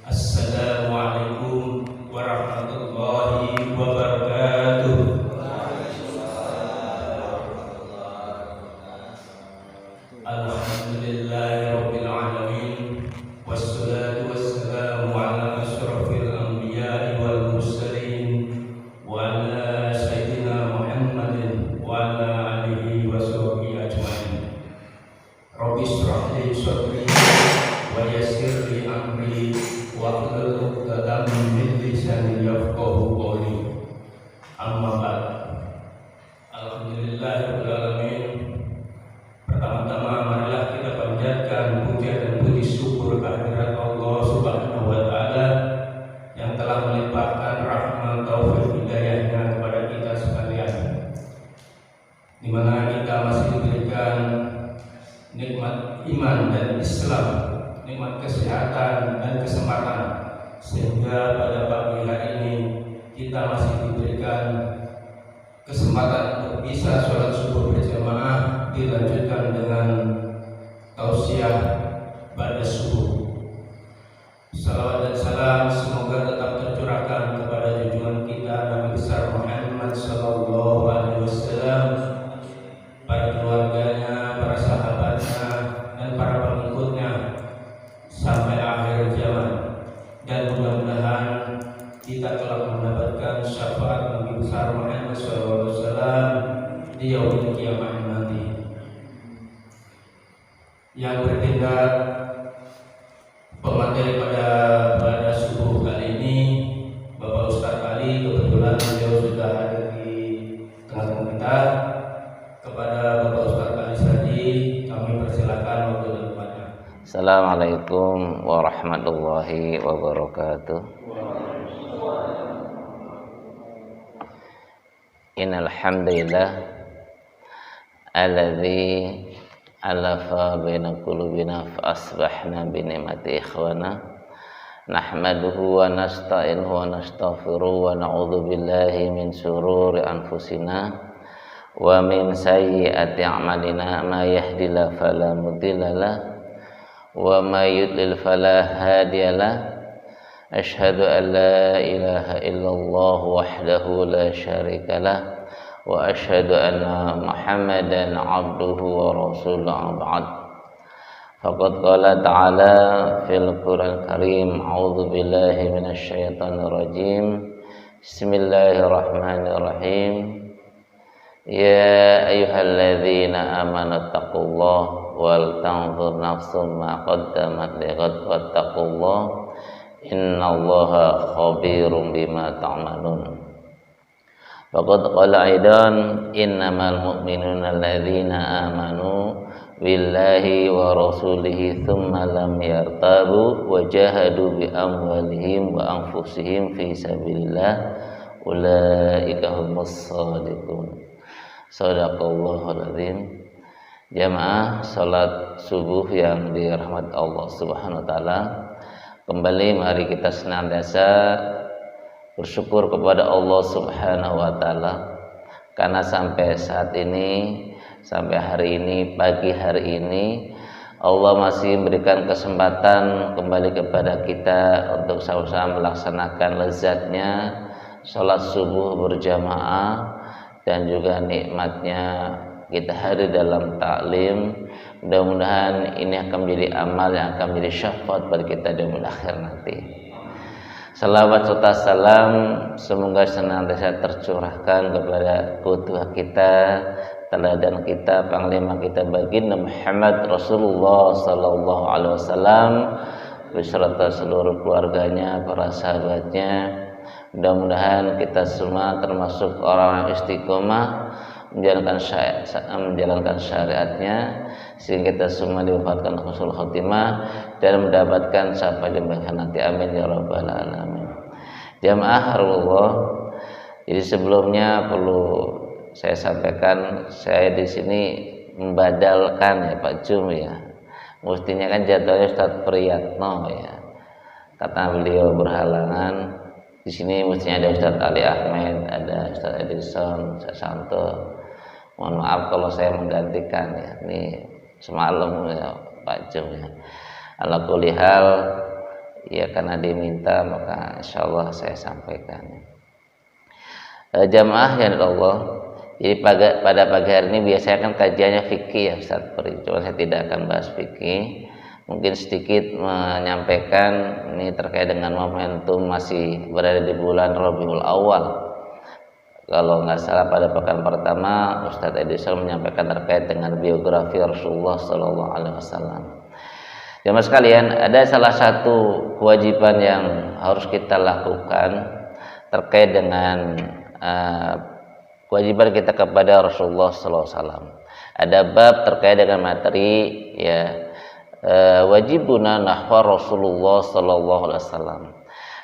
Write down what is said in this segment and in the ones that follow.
Assalamualaikum warahmatullahi wabarakatuh. Alhamdulillahirabbil alamin, wassalatu wassalamu ala asyrafil anbiya'i wal mursalin wa ala sayyidina Muhammadin wa ala alihi wa sahbihi ajmain. Rabbi shrah li sadri wa yassir li amri wahlul 'uqdatam min lisani yafqahu qawli. Amma ba'd. Alhamdulillahirabbil alamin. Pertama-tama marilah kita panjatkan puja dan puji syukur kehadirat Allah Subhanahu wa taala yang telah melimpahkan rahmat taufik hidayahnya kepada kita sekalian, di mana kita masih diberikan nikmat iman dan Islam, nikmat kesehatan dan kesempatan, sehingga pada pagi hari ini kita masih diberikan kesempatan untuk bisa sholat subuh berjamaah, dilanjutkan dengan tausiah pada subuh. Salawat dan salam semoga tetap tercurahkan kepada junjungan kita Nabi besar Muhammad sallallahu alaihi wasallam, para keluarganya, para sahabatnya, dan para pengikutnya sampai akhir zaman. Dan mudah-mudahan kita telah mendapatkan syafaat Nabi besar Muhammad sallallahu alaihi wasallam di yaumil kiamah nanti. Yang bertindak pemateri pada subuh kali ini, Bapak Ustadz Ali, kebetulan beliau sudah ada di tengah-tengah kita. Kepada Bapak Ustadz Ali Saji, kami persilakan waktu dan tempatnya. Assalamualaikum warahmatullahi wabarakatuh. Innal hamdalillah alladzi alafa baina qulubina fa asbahna bi ni'mati ikhwana nahmaduhu wa nasta'inuhu wa nastaghfiruhu wa na'udzu billahi min shururi anfusina wa min sayyiati a'malina ma yahdihillahu fala mudhillalah wa may yudlil fala hadiyalah. Asyhadu an la ilaha illallah wahdahu la syarikalah wa asyhadu anna Muhammadan abduhu wa rasuluhu ba'd. Faqad qala ta'ala fil Qur'anil Karim, a'udzu billahi minasy syaithanir rajim. Bismillahirrahmanirrahim. Ya ayyuhalladzina amanu taqullaha wal tanzur nafsum ma qaddamat lighad wattaqullaha innallaha khabirum bima ta'malun. Faqad qala aidan innamal mu'minuna alladzina amanu billahi wa rasulihi thumma lam yartabu wa jahadu bi amwalihim wa anfusihim fi sabilillah ulaika humus shadiqun. Shadaqallahul azim. Jamaah salat subuh yang dirahmati Allah Subhanahu wa taala, kembali mari kita senantiasa bersyukur kepada Allah Subhanahu wa taala karena sampai saat ini, sampai hari ini, pagi hari ini, Allah masih memberikan kesempatan kembali kepada kita untuk sama-sama melaksanakan lezatnya sholat subuh berjamaah dan juga nikmatnya kita hadir dalam taklim. Mudah-mudahan ini akan menjadi amal yang akan menjadi syafaat bagi kita di akhir nanti. Salawat serta salam semoga senantiasa tercurahkan kepada qudwah kita, teladan kita, panglima kita baginda Muhammad Rasulullah sallallahu alaihi wasallam beserta seluruh keluarganya, para sahabatnya. Mudah-mudahan kita semua termasuk orang istiqomah menjalankan syariatnya, sehingga kita semua diwafatkan husnul khotimah dan mendapatkan syafaat jembatan nanti. Amin ya rabbal alamin. Jamaah Allah, jadi sebelumnya perlu saya sampaikan, saya di sini membadalkan ya Pak Jum ya. Mestinya kan jadwalnya Ustadz Priyatno ya. Kata beliau berhalangan. Di sini mestinya ada Ustadz Ali Ahmed, ada Ustadz Edison, Ustadz Santo. Mohon maaf kalau saya menggantikan ya. Ini semalam ya Pak Jum ya. Ala kulli hal Ya karena diminta maka insya Allah saya sampaikan. Jamaah yang Allah, jadi pada pagi hari ini biasanya kan kajiannya fikih ya Ustaz Peri, cuma saya tidak akan bahas fikih. Mungkin sedikit menyampaikan ini terkait dengan momentum masih berada di bulan Rabiul Awal. Kalau nggak salah pada pekan pertama Ustadz Edison menyampaikan terkait dengan biografi Rasulullah Sallallahu Alaihi Wasallam. Jemaah sekalian, ada salah satu kewajiban yang harus kita lakukan terkait dengan kewajiban kita kepada Rasulullah Sallallahu Alaihi Wasallam. Ada bab terkait dengan materi ya wajibuna nahwa Rasulullah Sallallahu Alaihi Wasallam.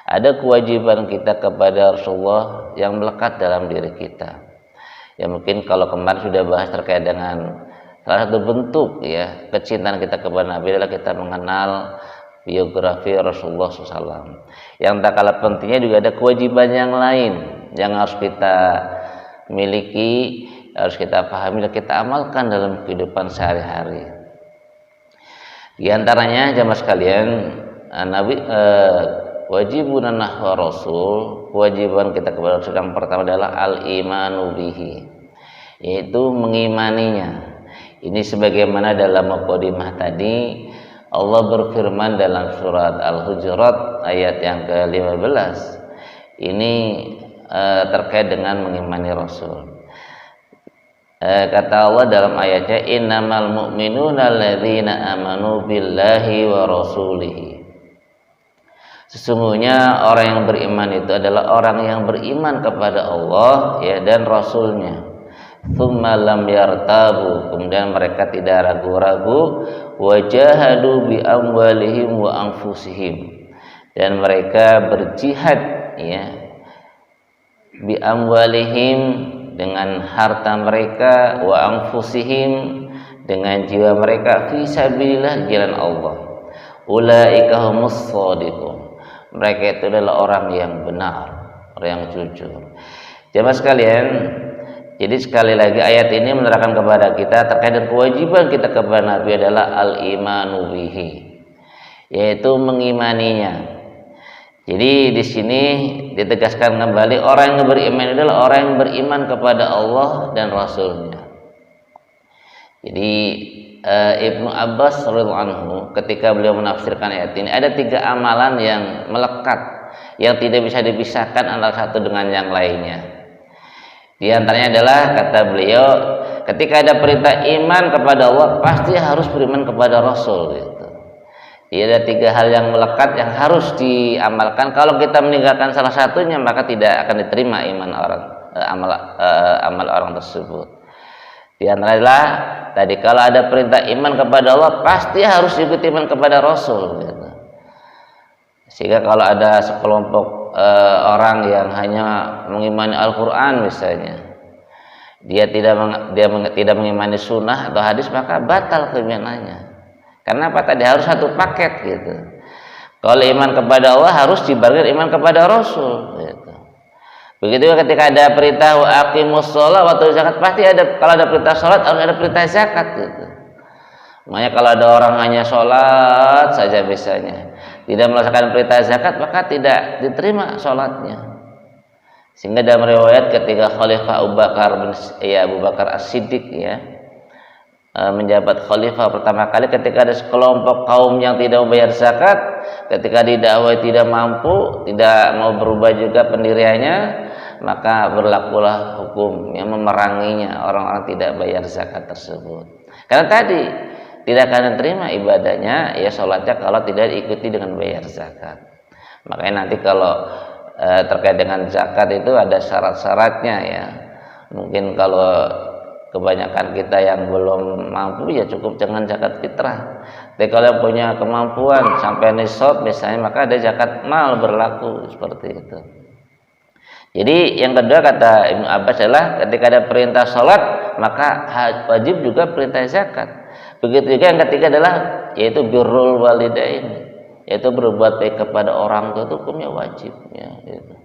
Ada kewajiban kita kepada Rasulullah yang melekat dalam diri kita. Ya mungkin kalau kemarin sudah bahas terkait dengan salah satu bentuk ya kecintaan kita kepada Nabi adalah kita mengenal biografi Rasulullah SAW. Yang tak kalah pentingnya juga ada kewajiban yang lain yang harus kita miliki, harus kita pahami dan kita amalkan dalam kehidupan sehari-hari. Di antaranya jamaah sekalian, wajibun nahwa Rasul, kewajiban kita kepada Rasul yang pertama adalah al-imanu bihi, yaitu mengimaninya. Ini sebagaimana dalam muqaddimah tadi Allah berfirman dalam surat Al-Hujurat ayat yang ke-15. Ini terkait dengan mengimani Rasul. Kata Allah dalam ayatnya, innamal mu'minuna alladzina amanu billahi wa rasulihi. Sesungguhnya orang yang beriman itu adalah orang yang beriman kepada Allah ya dan Rasulnya. Tsumma lam yartabu, kemudian mereka tidak ragu-ragu, wajahadu bi amwalihim wa anfusihim, dan mereka berjihad ya bi amwalihim dengan harta mereka, wa anfusihim dengan jiwa mereka, fi sabilillah jalan Allah. Ulaika humus shadiqun, mereka itu adalah orang yang benar, orang yang jujur. Jemaah sekalian, jadi sekali lagi ayat ini menerangkan kepada kita terkait dengan kewajiban kita kepada Nabi adalah al-imanu bihi, yaitu mengimaninya. Jadi di sini ditegaskan kembali orang yang beriman adalah orang yang beriman kepada Allah dan Rasulnya. Jadi Ibnu Abbas radhiyallahu anhu ketika beliau menafsirkan ayat ini, ada 3 amalan yang melekat yang tidak bisa dipisahkan antara satu dengan yang lainnya. Di antaranya adalah kata beliau, ketika ada perintah iman kepada Allah pasti harus beriman kepada Rasul gitu. Jadi ada 3 hal yang melekat yang harus diamalkan. Kalau kita meninggalkan salah satunya maka tidak akan diterima iman orang, amal orang tersebut. Di antara adalah tadi, kalau ada perintah iman kepada Allah pasti harus ikuti iman kepada Rasul gitu. Sehingga kalau ada sekelompok orang yang hanya mengimani Al-Quran misalnya, dia tidak mengimani sunnah atau hadis, maka batal keimanannya. Karena apa? Tadi harus satu paket gitu. Kalau iman kepada Allah harus dibarengi iman kepada Rasul gitu. Begitu ketika ada perintah wa aqimus shalah wa atuz zakat, pasti ada, kalau ada perintah salat harus ada perintah zakat gitu. Makanya kalau ada orang hanya sholat saja misalnya, tidak melaksanakan perintah zakat, maka tidak diterima sholatnya. Sehingga dalam riwayat ketika Khalifah Abu Bakar As-Siddiq ya menjabat khalifah pertama kali, ketika ada sekelompok kaum yang tidak membayar zakat, ketika didakwai tidak mampu, tidak mau berubah juga pendiriannya, maka berlakulah hukum yang memeranginya orang-orang tidak bayar zakat tersebut. Karena tadi tidak akan diterima ibadahnya ya sholatnya kalau tidak diikuti dengan bayar zakat. Makanya nanti kalau terkait dengan zakat itu ada syarat-syaratnya ya. Mungkin kalau kebanyakan kita yang belum mampu ya cukup dengan zakat fitrah. Tapi kalau yang punya kemampuan sampai nisab misalnya, maka ada zakat mal berlaku seperti itu. Jadi yang kedua kata Ibnu Abbas adalah ketika ada perintah sholat maka wajib juga perintah zakat. Begitu juga yang ketiga adalah yaitu birrul walidain, yaitu berbuat baik kepada orang tua, itu hukumnya wajib ya, gitu.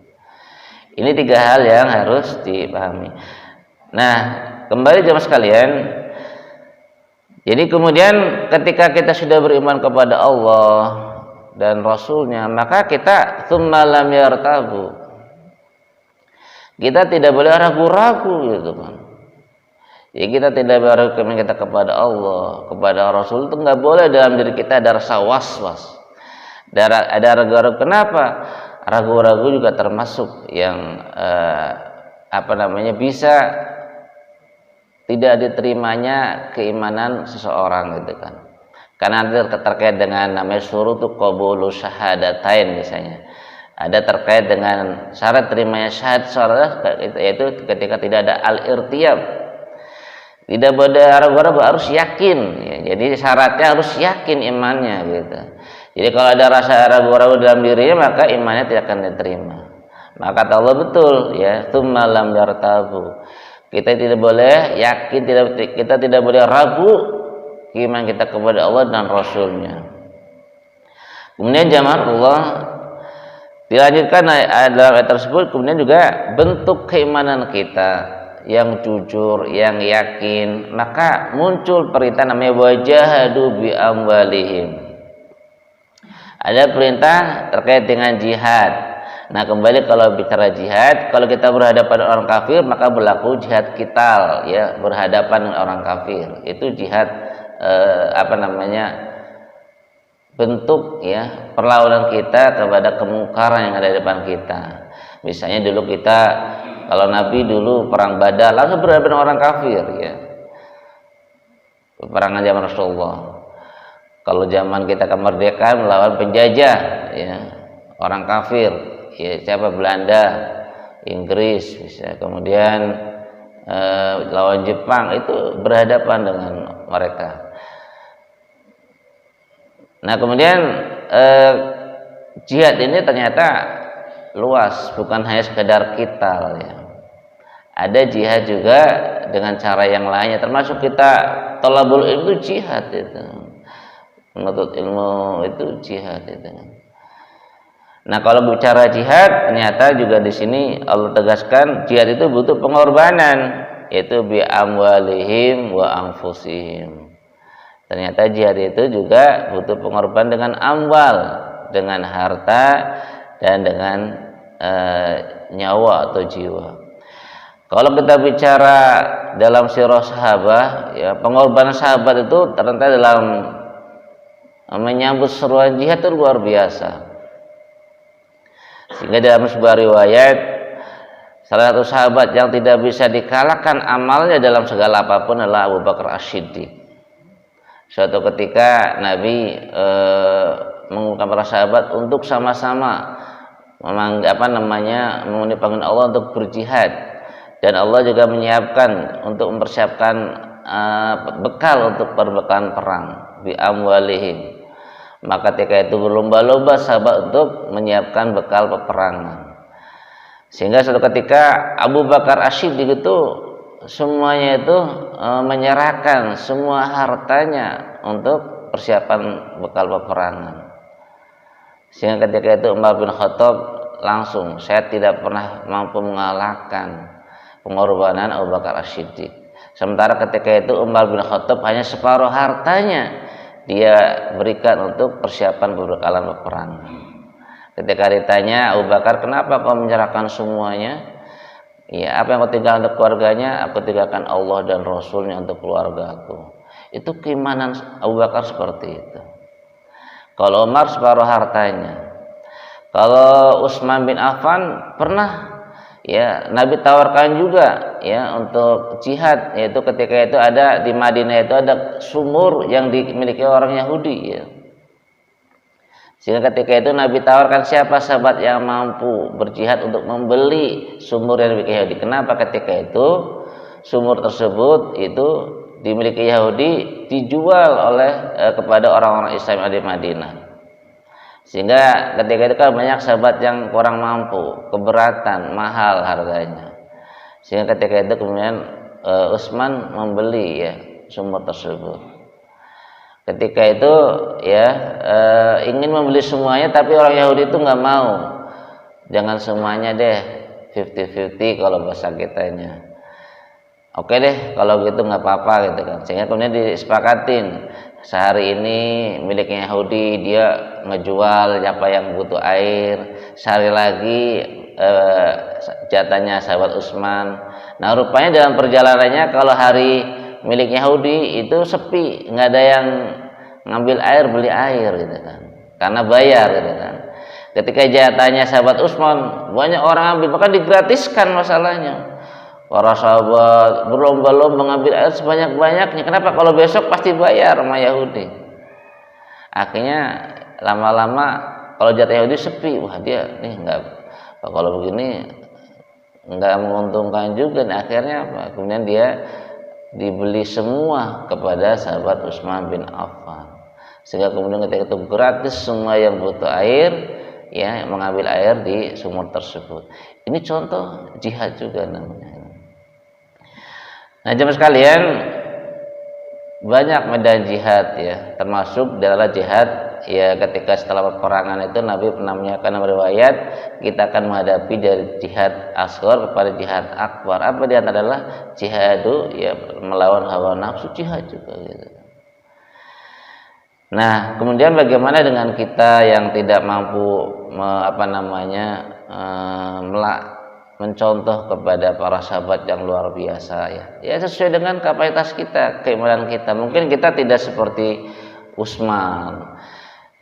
Ini 3 hal yang harus dipahami. Nah, kembali jemaah sekalian, jadi kemudian ketika kita sudah beriman kepada Allah dan Rasulnya, maka kita tsumma lam yartabu, kita tidak boleh ragu-ragu gitu kan. Ya, kita tidak boleh kita kepada Allah, kepada Rasul itu nggak boleh dalam diri kita ada rasa was-was, ada ragu-ragu. Kenapa? Ragu-ragu juga termasuk yang bisa tidak diterimanya keimanan seseorang gitu kan. Karena terkait dengan namanya syurutu qabulu syahadatain misalnya. Ada terkait dengan syarat terimanya syahadat yaitu ketika tidak ada al-irtiyab. Tidak boleh ragu-ragu, harus yakin ya. Jadi syaratnya harus yakin imannya gitu. Jadi kalau ada rasa ragu-ragu dalam dirinya maka imannya tidak akan diterima. Maka kata Allah betul ya, tsumma lam yartabu. Kita tidak boleh yakin, kita tidak boleh ragu iman kita kepada Allah dan Rasulnya. Kemudian jamaah Allah dilanjutkan dalam ayat tersebut, kemudian juga bentuk keimanan kita yang jujur, yang yakin, maka muncul perintah namanya wajahadu bi amwalihim. Ada perintah terkait dengan jihad. Nah, kembali kalau bicara jihad, kalau kita berhadapan dengan orang kafir maka berlaku jihad qital ya, berhadapan dengan orang kafir. Itu jihad bentuk ya perlawanan kita kepada kemungkaran yang ada di depan kita. Misalnya dulu kita, kalau Nabi dulu perang Badar langsung berhadapan dengan orang kafir ya. Peperangan zaman Rasulullah. Kalau zaman kita kemerdekaan melawan penjajah ya, orang kafir ya, siapa? Belanda, Inggris bisa. Kemudian lawan Jepang, itu berhadapan dengan mereka. Nah, kemudian jihad ini ternyata luas, bukan hanya sekedar qital ya. Ada jihad juga dengan cara yang lainnya, termasuk kita thalabul ilmu itu jihad itu. Menuntut ilmu itu jihad itu. Nah, kalau bicara jihad, ternyata juga di sini Allah tegaskan jihad itu butuh pengorbanan, yaitu bi amwalihim wa anfusihim. Ternyata jihad itu juga butuh pengorbanan dengan amwal, dengan harta dan dengan nyawa atau jiwa. Kalau kita bicara dalam sirah sahabat, ya, pengorbanan sahabat itu ternyata dalam menyambut seruan jihad itu luar biasa. Sehingga dalam sebuah riwayat, salah satu sahabat yang tidak bisa dikalahkan amalnya dalam segala apapun adalah Abu Bakar As-Siddiq. Suatu ketika Nabi mengumumkan para sahabat untuk sama-sama memenuhi panggilan Allah untuk berjihad, dan Allah juga menyiapkan untuk mempersiapkan bekal untuk perbekalan perang bi amwalihim. Maka ketika itu berlomba-lomba sahabat untuk menyiapkan bekal peperangan. Sehingga suatu ketika Abu Bakar As-Siddiq itu semuanya itu menyerahkan semua hartanya untuk persiapan bekal peperangan. Sehingga ketika itu Umar bin Khattab langsung, saya tidak pernah mampu mengalahkan pengorbanan Abu Bakar As-Siddiq. Sementara ketika itu Umar bin Khattab hanya separuh hartanya dia berikan untuk persiapan perbekalan peperangan. Ketika ditanya Abu Bakar, kenapa kau menyerahkan semuanya? Ya, apa yang kau tinggalkan untuk keluarganya? Aku tinggalkan Allah dan Rasulnya untuk keluargaku. Itu keimanan Abu Bakar seperti itu. Kalau Umar separuh hartanya. Kalau Utsman bin Affan pernah ya Nabi tawarkan juga ya untuk jihad, yaitu ketika itu ada di Madinah itu ada sumur yang dimiliki orang Yahudi ya. Sehingga ketika itu Nabi tawarkan siapa sahabat yang mampu berjihad untuk membeli sumur yang dimiliki Yahudi. Kenapa? Ketika itu sumur tersebut itu dimiliki Yahudi, dijual oleh kepada orang-orang Islam di Madinah. Sehingga ketika itu kan banyak sahabat yang kurang mampu, keberatan, mahal harganya. Sehingga ketika itu kemudian Utsman membeli ya sumur tersebut. Ketika itu ya ingin membeli semuanya, tapi orang Yahudi itu nggak mau. Jangan semuanya deh, 50-50 kalau bahasa kitanya. Oke deh, kalau gitu nggak apa-apa gitu kan. Sehingga kemudian disepakatin sehari ini miliknya Yahudi, dia ngejual siapa yang butuh air. Sehari lagi jatahnya sahabat Utsman. Nah, rupanya dalam perjalanannya kalau hari milik Yahudi itu sepi, nggak ada yang ngambil air, beli air gitu kan, karena bayar gitu kan. Ketika jatahnya sahabat Utsman, banyak orang ambil, maka digratiskan masalahnya. Para sahabat berlomba-lomba mengambil air sebanyak-banyaknya. Kenapa? Kalau besok pasti bayar sama Yahudi. Akhirnya lama-lama kalau jatah Yahudi sepi, wah dia nih nggak, kalau begini nggak menguntungkan juga. Nah, akhirnya apa? Kemudian dia dibeli semua kepada sahabat Utsman bin Affan, sehingga kemudian ketika itu gratis semua yang butuh air ya mengambil air di sumur tersebut. Ini contoh jihad juga namanya. Nah, jemaah sekalian, banyak medan jihad ya, termasuk adalah jihad ya ketika setelah peperangan itu Nabi pernah menyampaikan riwayat kita akan menghadapi dari jihad asghar kepada jihad akbar. Apa dia adalah jihadu ya melawan hawa nafsu, jihad juga gitu. Nah, kemudian bagaimana dengan kita yang tidak mampu mencontoh kepada para sahabat yang luar biasa ya sesuai dengan kapasitas kita, keimanan kita. Mungkin kita tidak seperti Utsman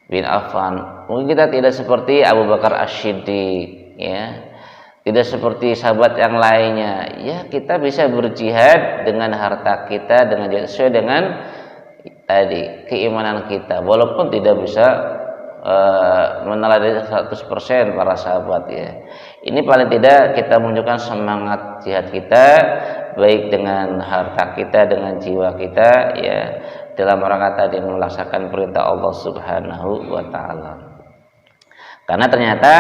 bin Affan, mungkin kita tidak seperti Abu Bakar As-Siddiq ya, tidak seperti sahabat yang lainnya ya. Kita bisa berjihad dengan harta kita, dengan sesuai dengan tadi keimanan kita, walaupun tidak bisa meneladani 100% para sahabat ya. Ini paling tidak kita menunjukkan semangat jihad kita, baik dengan harta kita, dengan jiwa kita ya, dalam rangka tadi melaksanakan perintah Allah Subhanahu wa taala. Karena ternyata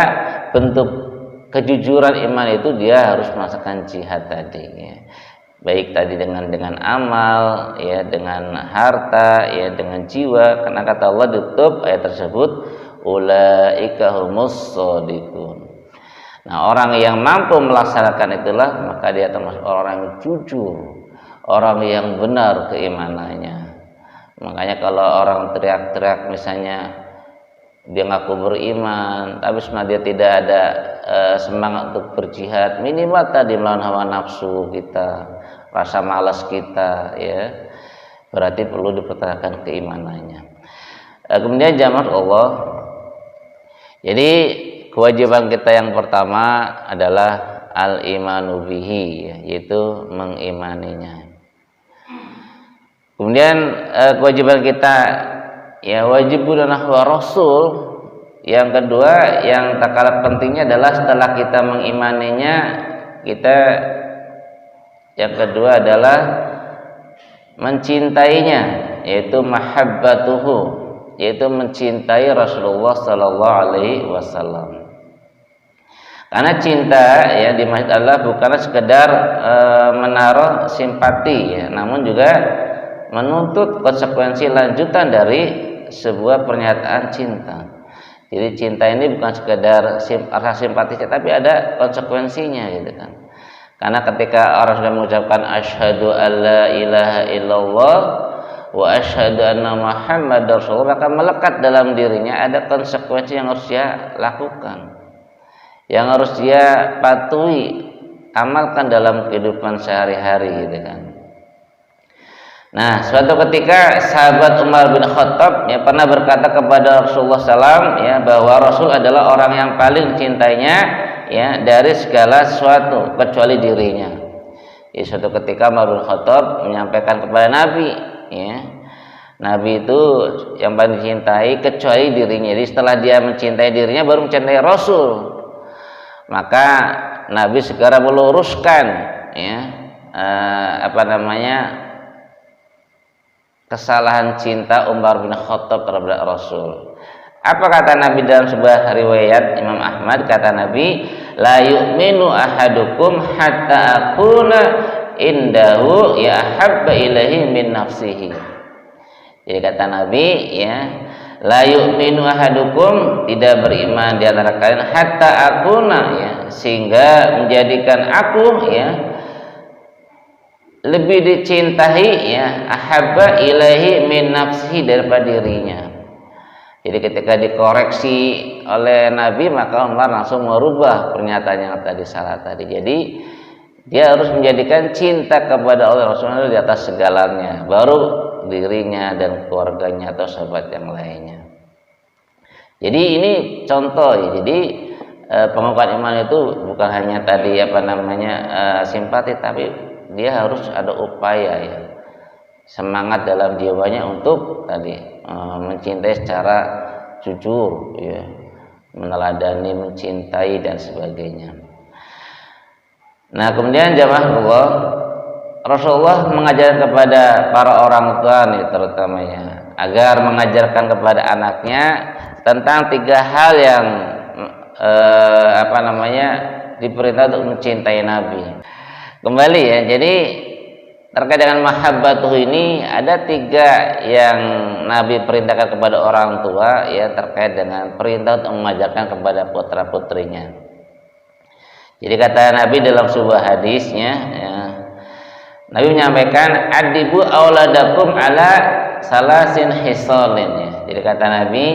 bentuk kejujuran iman itu dia harus melaksanakan jihad tadi ya. Baik tadi dengan amal ya, dengan harta ya, dengan jiwa. Karena kata Allah tutup ayat tersebut, ulaika humus shodiqun. Nah, orang yang mampu melaksanakan itulah maka dia termasuk orang yang jujur, orang yang benar keimanannya. Makanya kalau orang teriak-teriak misalnya dia ngaku beriman, tapi sebenarnya dia tidak ada semangat untuk berjihad, minimal tadi melawan hawa nafsu kita, rasa malas kita ya, berarti perlu dipertanyakan keimanannya. Kemudian jamaah Allah, jadi kewajiban kita yang pertama adalah al-imanu bihi, yaitu mengimaninya. Kemudian kewajiban kita ya wajibun nahwa rasul. Yang kedua yang tak kalah pentingnya adalah setelah kita mengimaninya, kita yang kedua adalah mencintainya, yaitu mahabbatuhu, yaitu mencintai Rasulullah sallallahu alaihi wasallam. Karena cinta ya di masjid Allah bukanlah sekedar menaruh simpati ya, namun juga menuntut konsekuensi lanjutan dari sebuah pernyataan cinta. Jadi cinta ini bukan sekedar rasa simpati, tapi ada konsekuensinya gitu kan. Karena ketika orang sudah mengucapkan asyhadu alla ilaha illallah wa asyhadu anna muhammadar rasulullah, maka melekat dalam dirinya ada konsekuensi yang harus dia lakukan, yang harus dia patuhi, amalkan dalam kehidupan sehari-hari gitu kan. Nah, suatu ketika sahabat Umar bin Khattab ya pernah berkata kepada Rasulullah SAW ya bahwa Rasul adalah orang yang paling cintainya ya dari segala sesuatu kecuali dirinya. Ya, suatu ketika Umar bin Khattab menyampaikan kepada Nabi ya, Nabi itu yang paling dicintai kecuali dirinya. Jadi setelah dia mencintai dirinya baru mencintai Rasul. Maka Nabi segera meluruskan ya kesalahan cinta Umar bin Khattab terhadap Rasul. Apa kata Nabi dalam sebuah riwayat Imam Ahmad? Kata Nabi, la yu'minu ahadukum hatta akuna indahu ya habba ilaihi min nafsihi. Jadi kata Nabi ya, la yu'minu ahadukum, tidak beriman di antara kalian hatta akuna ya, sehingga menjadikan aku ya lebih dicintai ya, ahabba ilaihi min nafsihi, daripada dirinya. Jadi ketika dikoreksi oleh Nabi, maka Umar langsung merubah pernyataan yang tadi salah tadi. Jadi dia harus menjadikan cinta kepada Allah Rasulullah di atas segalanya, baru dirinya dan keluarganya atau sahabat yang lainnya. Jadi ini contoh ya. Jadi pengukuhan iman itu bukan hanya tadi simpati, tapi dia harus ada upaya ya, semangat dalam jiwanya untuk tadi mencintai secara jujur ya, meneladani, mencintai dan sebagainya. Nah, kemudian jamaah Allah, Rasulullah mengajarkan kepada para orang tua nih terutamanya, agar mengajarkan kepada anaknya tentang 3 hal yang diperintah untuk mencintai Nabi. Kembali ya, jadi terkait dengan mahabbatuh ini ada 3 yang Nabi perintahkan kepada orang tua ya, terkait dengan perintah untuk mengajarkan kepada putra putrinya. Jadi kata Nabi dalam sebuah hadisnya ya, Nabi menyampaikan adibu auladakum ala salasin hisalin ya. Jadi kata Nabi,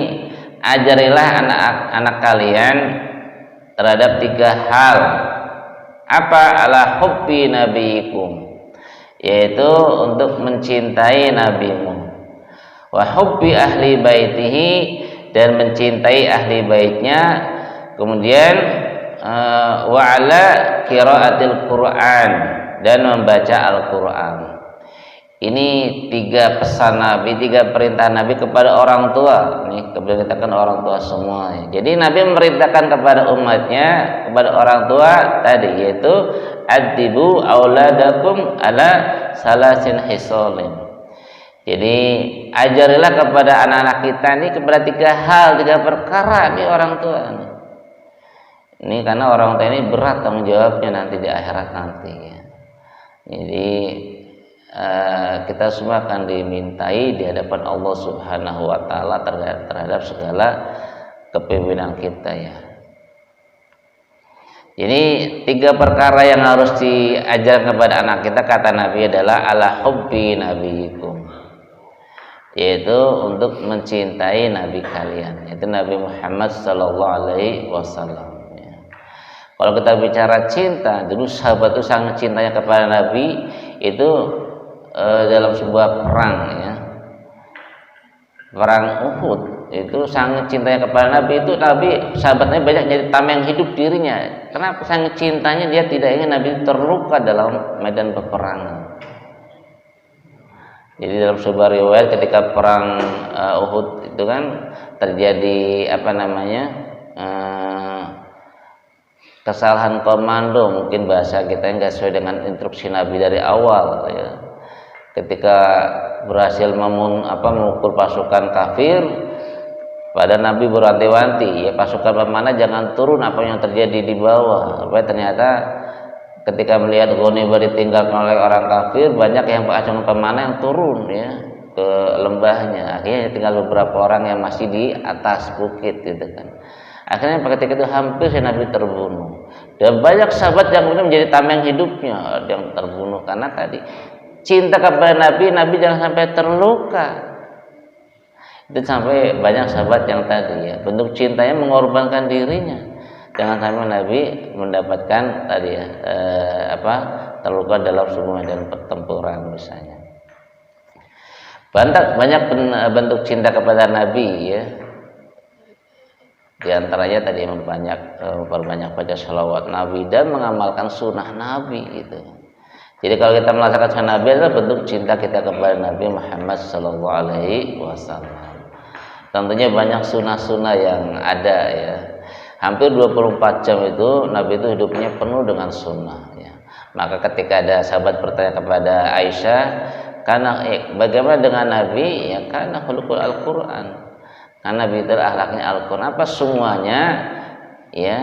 ajarilah anak-anak kalian terhadap 3 hal. Apa? Ala hubbi nabiikum, yaitu untuk mencintai nabimu, wa hubbi ahli baitihi, dan mencintai ahli baitnya, kemudian wa ala qiraatil Qur'an, dan membaca Al-Qur'an. Ini 3 pesan Nabi, 3 perintah Nabi kepada orang tua. Ini diperintahkan orang tua semua. Jadi Nabi memerintahkan kepada umatnya, kepada orang tua tadi, yaitu adibu auladakum ala salasin hisolin. Jadi ajarilah kepada anak-anak kita ini kepada 3 hal, 3 perkara nih orang tua. Ini karena orang tua ini berat tanggung jawabnya nanti di akhirat nanti ya. Jadi kita semua akan dimintai di hadapan Allah Subhanahu wa taala terhadap segala kepemimpinan kita ya. Jadi 3 perkara yang harus diajarkan kepada anak kita, kata Nabi, adalah ala hubbi nabiyikum, yaitu untuk mencintai Nabi kalian, yaitu Nabi Muhammad sallallahu alaihi wasallam ya. Kalau kita bicara cinta, dulu sahabat itu sangat cintanya kepada Nabi, itu dalam sebuah perang ya, perang Uhud, itu sangat cintanya kepada Nabi. Itu Nabi, sahabatnya banyak jadi tameng hidup dirinya. Kenapa? Sangat cintanya, dia tidak ingin Nabi terluka dalam medan peperangan. Jadi dalam sebuah riwayat ketika perang Uhud itu kan terjadi kesalahan komando, mungkin bahasa kita nggak sesuai dengan instruksi Nabi dari awal ya. Ketika berhasil memukul pasukan kafir, pada Nabi berwanti-wanti ya, pasukan pemanah jangan turun apa yang terjadi di bawah. Supaya ternyata ketika melihat ghanimah ditinggalkan oleh orang kafir, banyak yang pasukan pemanah yang turun ya ke lembahnya. Akhirnya tinggal beberapa orang yang masih di atas bukit gitu kan. Akhirnya ketika itu hampir Nabi terbunuh, dan banyak sahabat yang menjadi tameng hidupnya, ada yang terbunuh karena tadi cinta kepada Nabi. Nabi jangan sampai terluka. Itu sampai banyak sahabat yang tadi ya, bentuk cintanya mengorbankan dirinya, jangan sampai Nabi mendapatkan tadi ya terluka dalam semua medan pertempuran misalnya. Banyak bentuk cinta kepada Nabi ya. Di antaranya tadi memperbanyak baca shalawat Nabi dan mengamalkan sunnah Nabi itu. Jadi kalau kita melaksanakan sunnah Nabi adalah bentuk cinta kita kepada Nabi Muhammad sallallahu alaihi wasallam. Tentunya banyak sunnah-sunnah yang ada ya. Hampir 24 jam itu Nabi itu hidupnya penuh dengan sunnah ya. Maka ketika ada sahabat bertanya kepada Aisyah, karena bagaimana dengan Nabi ya, karena khuluqul Al-Qur'an. Karena Nabi itu akhlaknya Al-Qur'an. Apa semuanya ya,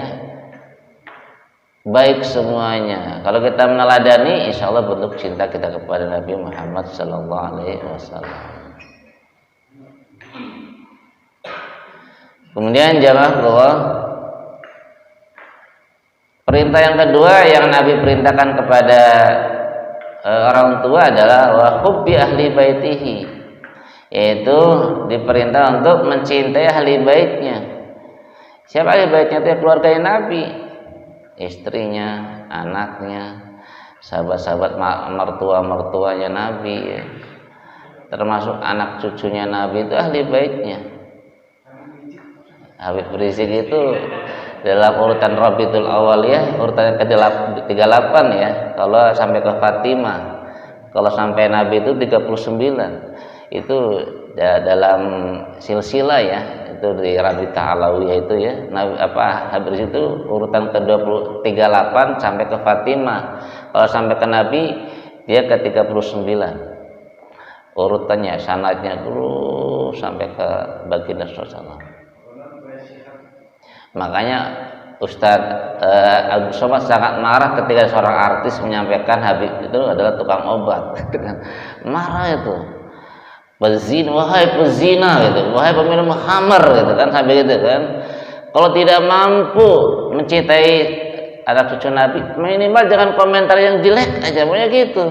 baik semuanya. Kalau kita meneladani, insya Allah bentuk cinta kita kepada Nabi Muhammad sallallahu alaihi wasallam. Kemudian jamaah Allah, perintah yang kedua yang Nabi perintahkan kepada orang tua adalah wa hubbi ahli baitihi, yaitu diperintah untuk mencintai ahli baitnya. Siapa ahli baitnya? Itu keluarga Nabi, istrinya, anaknya, sahabat-sahabat mertua-mertuanya Nabi ya. Termasuk anak cucunya Nabi itu ahli baitnya. Habib Rizik itu dalam urutan Rabiul Awal ya, urutan ke-38 ya. Kalau sampai ke Fatimah, kalau sampai Nabi itu 39. Itu dalam silsilah ya, itu di Rabi Ta'alawiyah itu ya. Nabi Habib Rizik itu urutan ke-38 sampai ke Fatimah. Kalau sampai ke Nabi dia ke 39. Urutannya sanadnya terus sampai ke baginda Rasulullah. Makanya Ustadz Agus Somad sangat marah ketika seorang artis menyampaikan Habib itu adalah tukang obat. Marah itu, bezina, wahai pezina gitu, wahai peminum khamar gitu kan, sampai gitu kan. Kalau tidak mampu mencintai anak cucu Nabi, minimal jangan komentar yang jelek aja, punya gitu.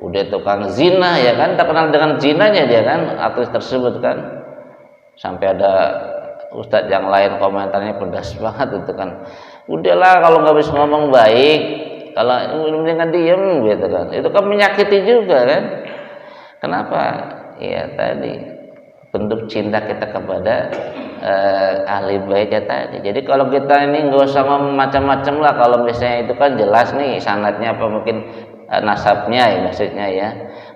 Udah tukang zina ya kan, terkenal dengan zinanya dia kan, artis tersebut kan, sampai ada ustadz yang lain komentarnya pedas banget itu kan. Udahlah kalau nggak bisa ngomong baik, kalau mendingan diem gitu kan, itu kan menyakiti juga kan. Kenapa? Ya tadi bentuk cinta kita kepada ahli baitnya tadi. Jadi kalau kita ini nggak usah ngomong macam-macam lah, kalau misalnya itu kan jelas nih sanadnya apa mungkin nasabnya ya maksudnya ya,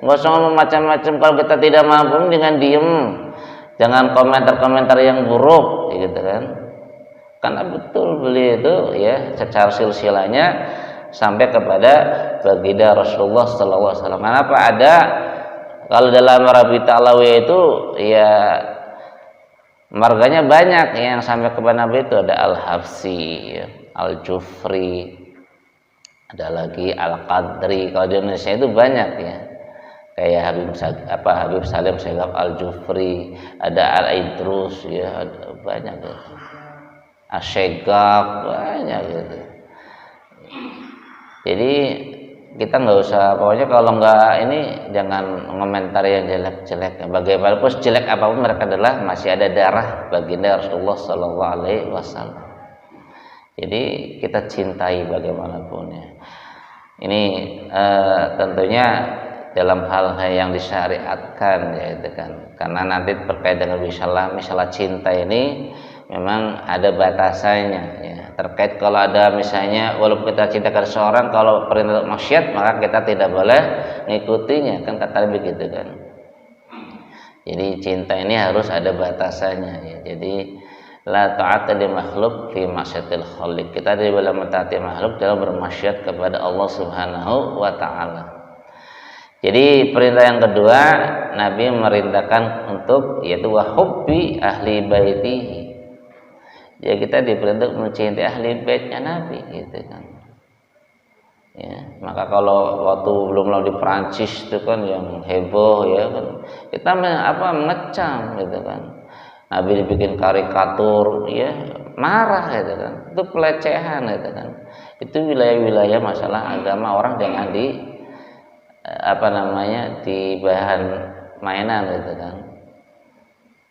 nggak usah ngomong macam-macam. Kalau kita tidak mampu dengan diem, jangan komentar-komentar yang buruk gitu kan, karena betul beliau itu ya secara silsilahnya sampai kepada baginda Rasulullah sallallahu alaihi wasallam. Kenapa ada kalau dalam Rabi Ta'alawiyah itu ya marganya banyak yang sampai kepada Nabi itu ada Al-Habsi ya, Al-Jufri, ada lagi Al-Qadri. Kalau di Indonesia itu banyak ya, kayak Habib Salim Segaf Al-Jufri, ada Al-Idrus ya, ada banyak ya. Asyegaf banyak gitu. Jadi kita nggak usah, pokoknya kalau nggak ini jangan komentar yang jelek-jelek. Bagaimanapun jelek apapun mereka adalah masih ada darah baginda Rasulullah Sallallahu Alaihi Wasallam. Jadi kita cintai bagaimanapun ya. Ini tentunya dalam hal-hal yang disyariatkan ya itu kan, karena nanti terkait dengan misalnya cinta ini memang ada batasannya ya. Terkait kalau ada misalnya walaupun kita cinta kepada seorang, kalau perintah maksiat maka kita tidak boleh mengikutinya kan, kata begitu kan. Jadi cinta ini harus ada batasannya ya. Jadi la ta'ata li makhluk fi ma'syatil khaliq. Kita tidak boleh mentaati makhluk dalam bermaksiat kepada Allah Subhanahu wa taala. Jadi perintah yang kedua, Nabi merintahkan untuk yaitu wa hubbi ahli baitihi. Ya kita diperintah mencintai ahli baitnya Nabi gitu kan. Ya, maka kalau waktu belum di Prancis itu kan yang heboh ya kan, kita mengecam gitu kan. Nabi dibikin karikatur ya, marah gitu kan. Itu pelecehan gitu kan. Itu wilayah-wilayah masalah agama, orang jangan di di bahan mainan gitu kan.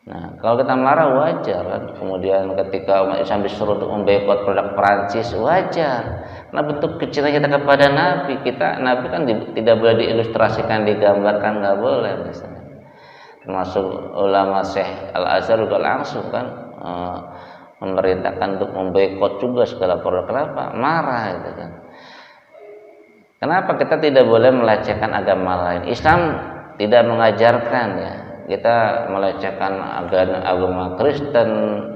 Nah, kalau kita marah wajar kan. Kemudian ketika umat Islam disuruh untuk memboikot produk Prancis wajar. Nah, bentuk kecintaan kita kepada Nabi, Nabi kan tidak boleh diilustrasikan, digambarkan, nggak boleh misalnya. Termasuk ulama Syekh Al-Azhar juga langsung kan memerintahkan untuk memboikot juga segala produk. Kenapa? Marah gitu kan. Kenapa kita tidak boleh melecehkan agama lain? Islam tidak mengajarkan ya kita melecehkan agama Kristen,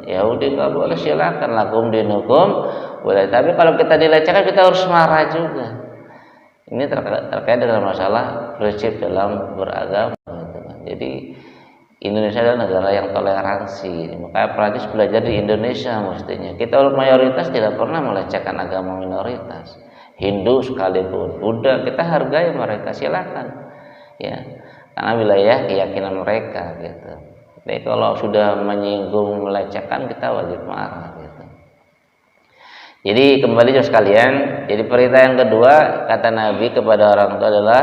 Yahudi, nggak boleh, silakan lakum dinukum boleh. Tapi kalau kita dilecehkan kita harus marah juga. Ini terkait dengan masalah prinsip dalam beragama. Jadi Indonesia adalah negara yang toleransi, makanya Prancis belajar di Indonesia mestinya. Kita mayoritas tidak pernah melecehkan agama minoritas, Hindu sekalipun, Buddha, kita hargai mereka, silakan ya, karena wilayah keyakinan mereka gitu. Tapi kalau sudah menyinggung, melecehkan, kita wajib marah gitu. Jadi kembali jemaah sekalian, jadi perintah yang kedua kata Nabi kepada orang tua adalah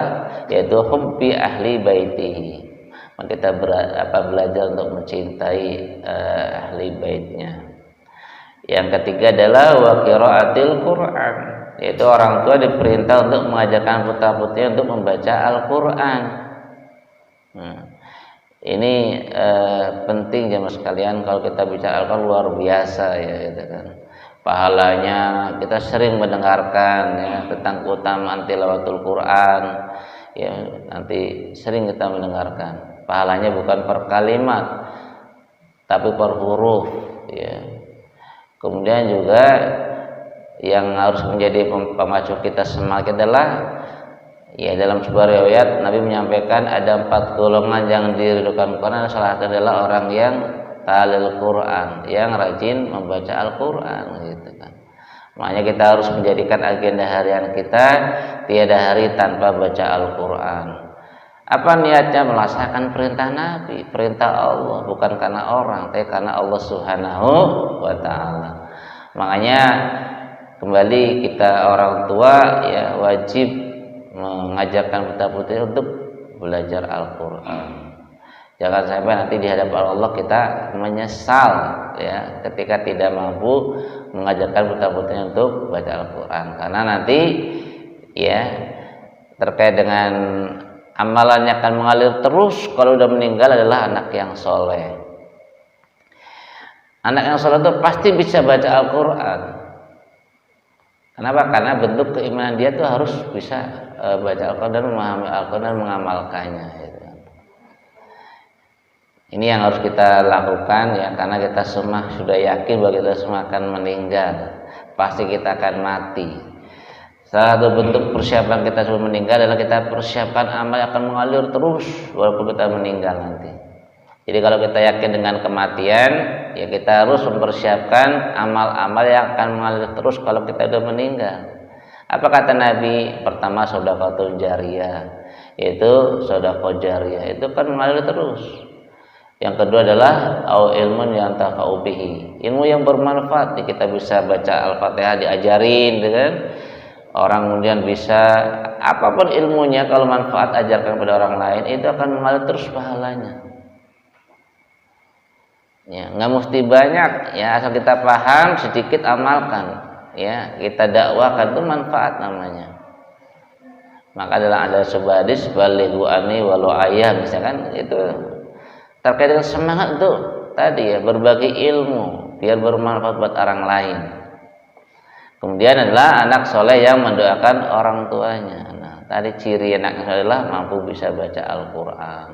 yaitu hubbi ahli baitihi. Maka kita belajar untuk mencintai ahli baitnya. Yang ketiga adalah wa qiraatil Quran, yaitu orang tua diperintah untuk mengajarkan putra-putrinya untuk membaca Al-Qur'an. Ini penting jemaah sekalian, kalau kita bicara Al-Qur'an luar biasa ya gitu kan. Pahalanya kita sering mendengarkan ya tentang keutamaan tilawatul Quran ya, nanti sering kita mendengarkan pahalanya bukan per kalimat tapi per huruf ya. Kemudian juga yang harus menjadi pemacu kita semangat adalah ya, dalam sebuah riwayat Nabi menyampaikan ada 4 golongan yang diridhokan Quran. Salah satu adalah orang yang talil Quran, yang rajin membaca Al-Quran gitu kan. Makanya kita harus menjadikan agenda harian kita tiada hari tanpa baca Al-Quran. Apa niatnya? Melaksanakan perintah Nabi, perintah Allah, bukan karena orang, tapi karena Allah Subhanahu wa ta'ala. Makanya kembali kita orang tua ya wajib mengajarkan putra-putri untuk belajar Al-Quran. Jangan sampai nanti di hadapan Allah kita menyesal ya ketika tidak mampu mengajarkan putra-putrinya untuk baca Al-Quran, karena nanti ya terkait dengan amalannya akan mengalir terus kalau udah meninggal adalah anak yang soleh. Anak yang soleh itu pasti bisa baca Al-Quran. Kenapa? Karena bentuk keimanan dia tuh harus bisa baca Al-Quran dan memahami Al-Quran dan mengamalkannya gitu. Ini yang harus kita lakukan ya, karena kita semua sudah yakin bahwa kita semua akan meninggal, pasti kita akan mati. Salah satu bentuk persiapan kita sebelum meninggal adalah kita persiapkan amal yang akan mengalir terus walaupun kita meninggal nanti. Jadi kalau kita yakin dengan kematian, ya kita harus mempersiapkan amal-amal yang akan mengalir terus kalau kita sudah meninggal. Apa kata Nabi? Pertama sedekah jariyah, yaitu sedekah jariyah itu kan mengalir terus. Yang kedua adalah au ilmun yang tafa'u bihi, ilmu yang bermanfaat. Kita bisa baca Al-Fatihah diajarin kan. Orang kemudian bisa apapun ilmunya, kalau manfaat ajarkan kepada orang lain, itu akan mengalir terus pahalanya. Ya, nggak mesti banyak ya, asal kita paham sedikit amalkan ya, kita dakwakan, itu manfaat namanya. Maka ada sebuah hadis balighu anni walau ayah misalkan, itu terkait dengan semangat itu tadi ya, berbagi ilmu biar bermanfaat buat orang lain. Kemudian adalah anak soleh yang mendoakan orang tuanya. Nah, tadi ciri anak soleh adalah mampu bisa baca Al-Quran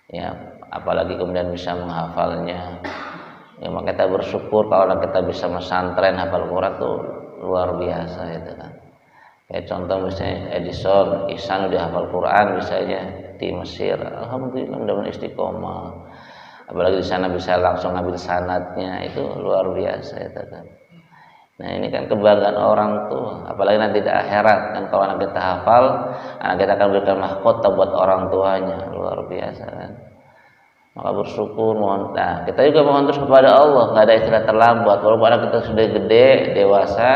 ya, apalagi kemudian bisa menghafalnya ya. Maka kita bersyukur kalau kita bisa mesantren hafal Quran tuh luar biasa itu kan. Kayak contoh misalnya Edison, Ihsan udah hafal Quran misalnya di Mesir, alhamdulillah mudah-mudahan istiqomah. Apalagi di sana bisa langsung ambil sanadnya, itu luar biasa itu kan. Nah, ini kan kebanggaan orang tua, apalagi nanti di akhirat kan, kalau anak kita hafal, anak kita akan berikan mahkota buat orang tuanya, luar biasa kan. Maka bersyukur, mohon. Nah, kita juga mohon terus kepada Allah, nggak ada istilah terlambat. Walaupun anak kita sudah gede, dewasa,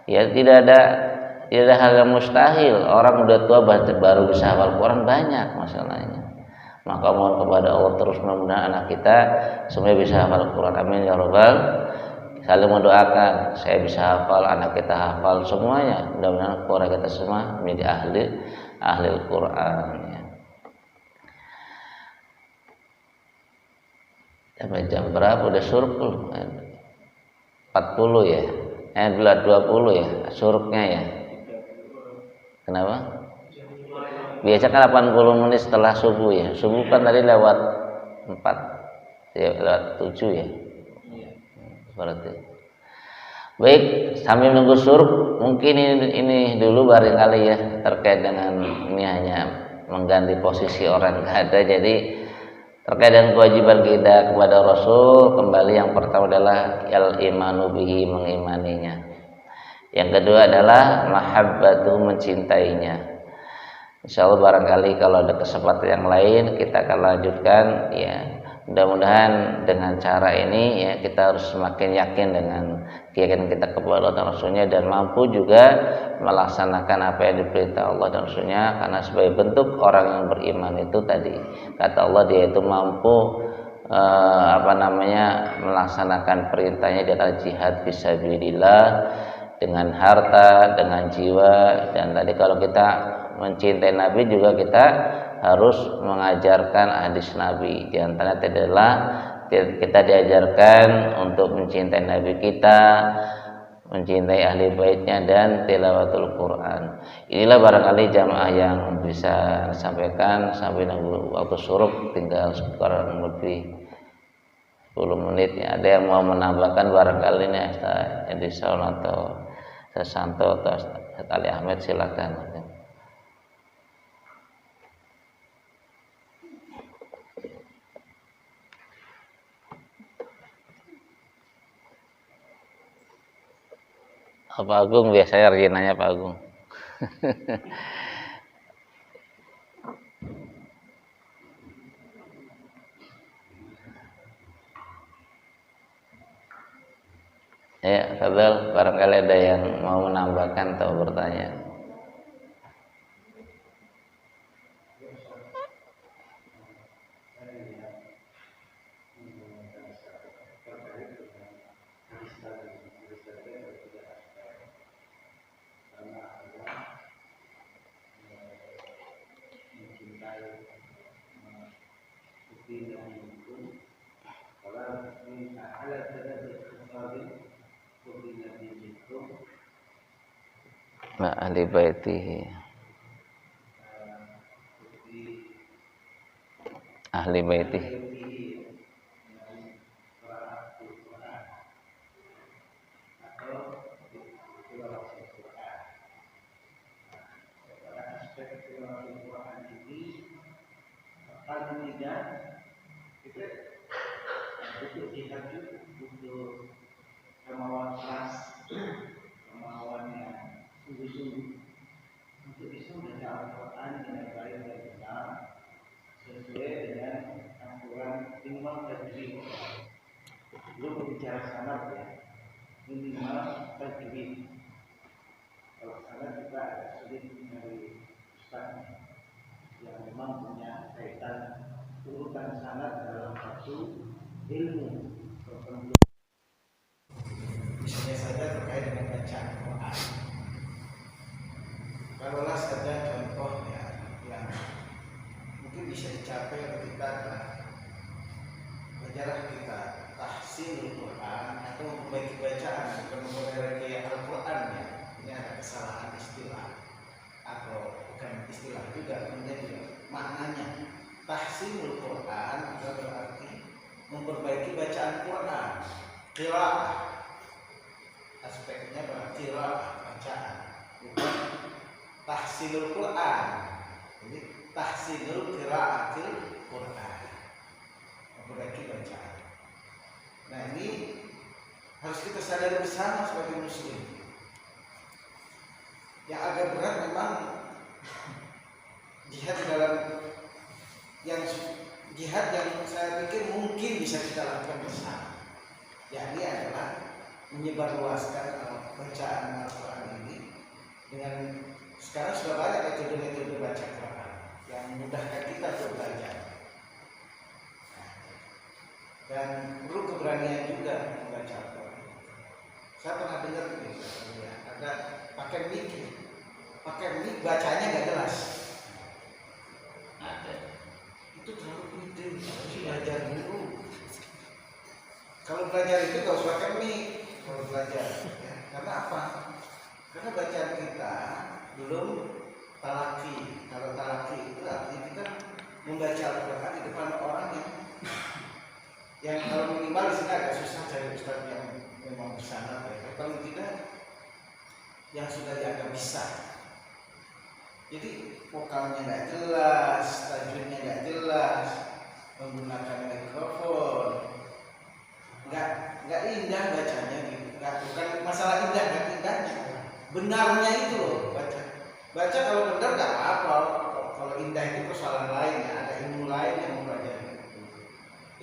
ya tidak ada hal yang mustahil. Orang udah tua baru bisa hafal Quran, banyak masalahnya. Maka mohon kepada Allah terus, mudah-mudahan anak kita semuanya bisa hafal Quran. Amin ya rabbal. Saling mendoakan, saya bisa hafal, anak kita hafal, semuanya. Mudah-mudahan keluarga kita semua menjadi ahli Quran ya. Jam berapa? Udah suruk 40 ya? 20 ya suruknya ya. Kenapa? Biasa kan 80 menit setelah subuh ya. Subuh kan tadi lewat 4 ya, lewat 7 ya. Berarti. Baik, sambil menunggu suruk, mungkin ini dulu barangkali ya, terkait dengan ini hanya mengganti posisi orang nggak ada. Jadi terkait dengan kewajiban kita kepada Rasul, kembali yang pertama adalah al-imanu bihi, mengimaninya. Yang kedua adalah mahabbatu, mencintainya. Insyaallah barangkali kalau ada kesempatan yang lain kita akan lanjutkan ya, Mudah-mudahan dengan cara ini ya kita harus semakin yakin dengan keyakinan kita kepada Allah dan Rasulnya, dan mampu juga melaksanakan apa yang diperintah Allah dan Rasulnya, karena sebagai bentuk orang yang beriman itu tadi kata Allah dia itu mampu melaksanakan perintahnya di atas jihad fisabilillah dengan harta, dengan jiwa. Dan tadi kalau kita mencintai Nabi juga kita harus mengajarkan hadis Nabi. Di antaranya adalah kita diajarkan untuk mencintai Nabi kita, mencintai ahli baitnya, dan tilawatul Quran. Inilah barangkali jamaah yang bisa sampaikan. Sampai nunggu waktu syuruk tinggal kurang lebih 10 menit ya. Ada yang mau menambahkan barangkali ini Edison atau Sesanto atau Ustaz Ali Ahmed, silakan. Pak Agung biasanya nanya Pak Agung. Ya, Fadal, barangkali ada yang mau menambahkan atau bertanya. Ahli baitihi, ahli baitihi. Misalnya saja terkait dengan bacaan Quran. Kalaulah saja contohnya yang mungkin bisa dicapai ketika belajar kita tahsinul Quran atau memperbaiki bacaan, bukan memperbaiki Al-Quran ya. Ini ada kesalahan istilah atau bukan istilah juga, kemudian juga maknanya tahsinul Quran juga berarti memperbaiki bacaan Quran. Qiraah aspeknya berarti bacaan, bukan tahsinul Quran. Jadi tahsinul qiraatil Quran, memperbaiki bacaan. Nah ini harus kita sadari bersama sebagai muslim. Yang agak berat memang jihad dalam jihad yang saya pikir mungkin bisa kita lakukan bersama. Yakni adalah menyebarluaskan bacaan Al-Quran ini dengan sekarang sudah banyak metode-metode baca Quran yang memudahkan kita untuk belajar, dan perlu keberanian juga membaca Al-Quran. Saya pernah dengar ada pakai mic bacanya nggak jelas. Itu terlalu penting, harus belajar dulu. Kalau belajar itu nggak usah pakai mic. Kalau belajar, ya. Karena apa? Karena bacaan kita belum talaki. Kalau talaki itu artinya kita membaca Al-Quran di depan orang yang kalau minimal di sini agak susah cari ustaz yang memang bersana, ya. Kalau tidak, yang sudah dianggap bisa. Jadi vokalnya nggak jelas, tajwidnya nggak jelas, menggunakan mikrofon, nggak indah bacanya gitu. Bukan masalah indah dan indahnya, benarnya itu loh baca kalau benar nggak apa-apa. Kalau indah itu persoalan lain ya, ada ilmu lain yang mempelajari itu.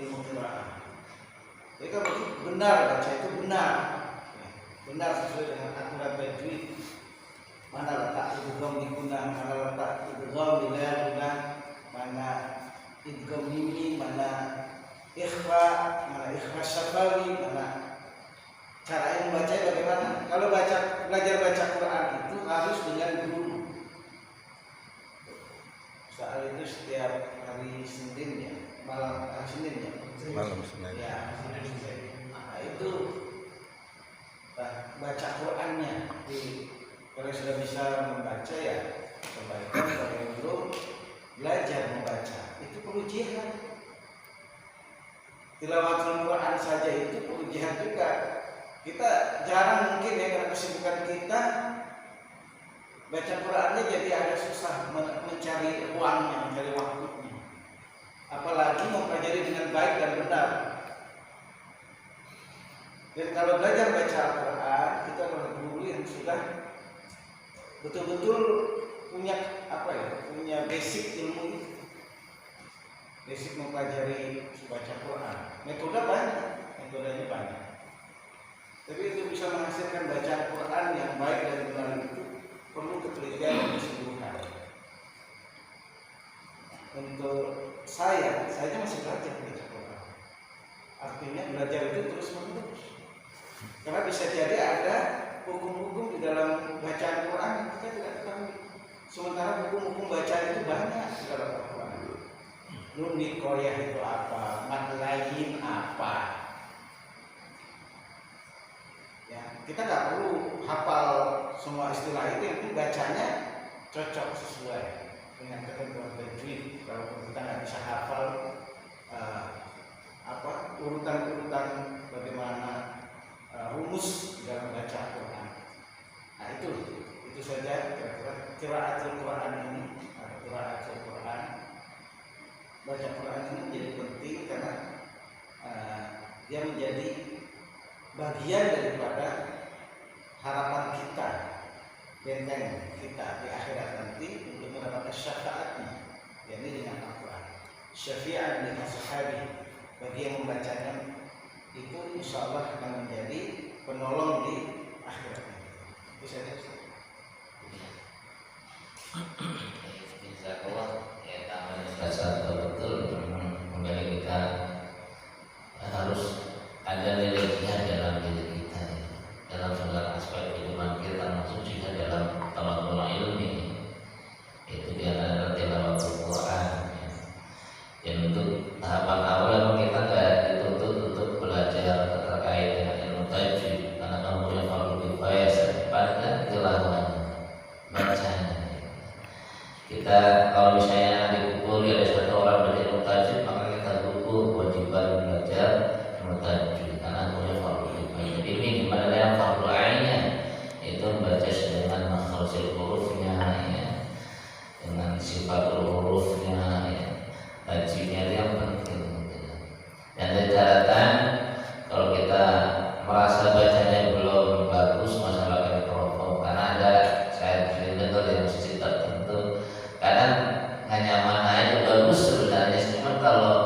ilmu qiraah. Jadi kalau benar baca itu benar sesuai dengan aturan tajwid. Mana letak idgham diguna, mana letak idgham bila guna, mana idgham mimi, mana ikhfa syafawi, mana cara membaca bagaimana. Kalau belajar baca Quran itu harus dengan guru. Soal itu setiap hari Senin ya, malam Senin ya. Malam Senin. Ya, Senin. Nah, itu baca Qurannya. Kalau sudah bisa membaca ya, kebaikan. Kalau yang belum belajar membaca, itu perlu jihad. Tilawatul Quran saja itu perlu jihad juga. Kita jarang mungkin ya karena kesibukan kita baca Qurannya jadi agak susah mencari ruangnya, mencari waktunya. Apalagi mempelajari dengan baik dan benar. Dan kalau belajar baca Al-Quran, kita adalah guru yang sudah betul-betul punya punya basic ilmu itu. Basic mempelajari baca Quran. Metodenya banyak. Tapi itu bisa menghasilkan bacaan Quran yang baik dan benar itu perlu ketelitian dan kesungguhan. Untuk saya masih belajar baca Quran. Artinya belajar itu terus menerus. Karena bisa jadi ada hukum-hukum di dalam bacaan Quran yang kita tidak ketahui. Sementara hukum-hukum bacaan itu banyak di dalam Al-Quran. Nun nikoyah itu apa? Mad lain apa? Ya, kita nggak perlu hafal semua istilah itu, yang penting bacanya cocok sesuai dengan ketentuan tajwid. Kalau kita nggak bisa hafal urutan-urutan bagaimana rumus dalam baca Quran. Nah itu saja kira-kira qiraatul Quran ini. Qiraatul Quran, baca Quran ini menjadi penting karena dia menjadi bagian daripada harapan kita, benteng kita di akhirat nanti untuk mendapatkan syafaatnya, yakni dengan Al-Quran. Syafi'an dengan sahabi, bagi yang membacanya itu insya Allah akan menjadi penolong di akhirat. Itu saja. Jazakallah ya, tambahan satu betul kembali kita harus ada nilai jihad dalam diri kita ya, dalam segala aspek kehidupan kita, termasuk juga dalam talabul ilmi. Itu dia adalah tilawatul Quran ya. Dan untuk tahapan awal kita nggak dituntut untuk belajar terkait dengan ilmu tajwid, karena kamu punya fardu kifayah secepatnya tilawahnya, bacanya. Kita kalau misalnya dikumpul ada satu orang belajar ilmu tajwid, maka kita gugur kewajiban belajar ilmu tajwid karena punya fardu kifayah. Jadi ini gimana yang fardu ainnya, itu membaca dengan makhrajul hurufnya ya, dengan sifatul hurufnya ya, tajwidnya itu yang penting. Dan ada catatan kalau kita merasa bacanya belum bagus, masalah mikrofon, karena ada saya sering dengar yang sisi tertentu kadang nggak nyaman aja, bagus sebenarnya, cuma kalau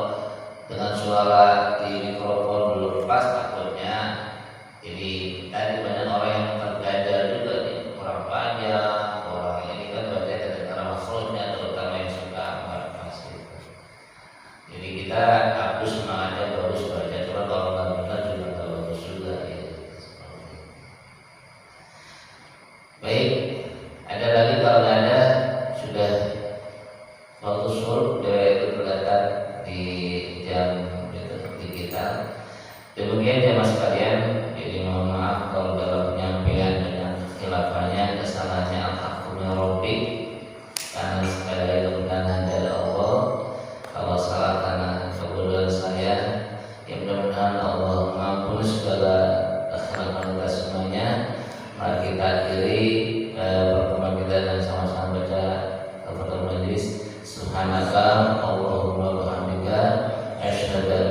dengan suara di mikrofon belum pas takutnya jadi tadi banyak orang yang tergadar juga nih, kurang panjang, orang ini kan baca kedengaran makhrajnya, terutama yang suka nggak pas gitu. Jadi kita hapus semangatnya, bagus baca, cuma kalau nggak benar juga nggak bagus juga ya. Baik, ada lagi kalau nggak ada sudah waktu suruh itu kelihatan di jam itu di kita. Demikian jemaah sekalian, jadi mohon maaf kalau dalam penyampaian dengan khilafahnya, kesalahannya al-haqqu min rabbik, karena sekali lagi kebenaran dari Allah. Kalau salah karena kebodohan saya, ya mudah-mudahan Allah mengampuni segala kesalahan kita semuanya. Mari kita akhiri pertemuan kita dan sama-sama baca al-Fatihah majlis. Subhanaka Allahumma wa bihamdika asyhadu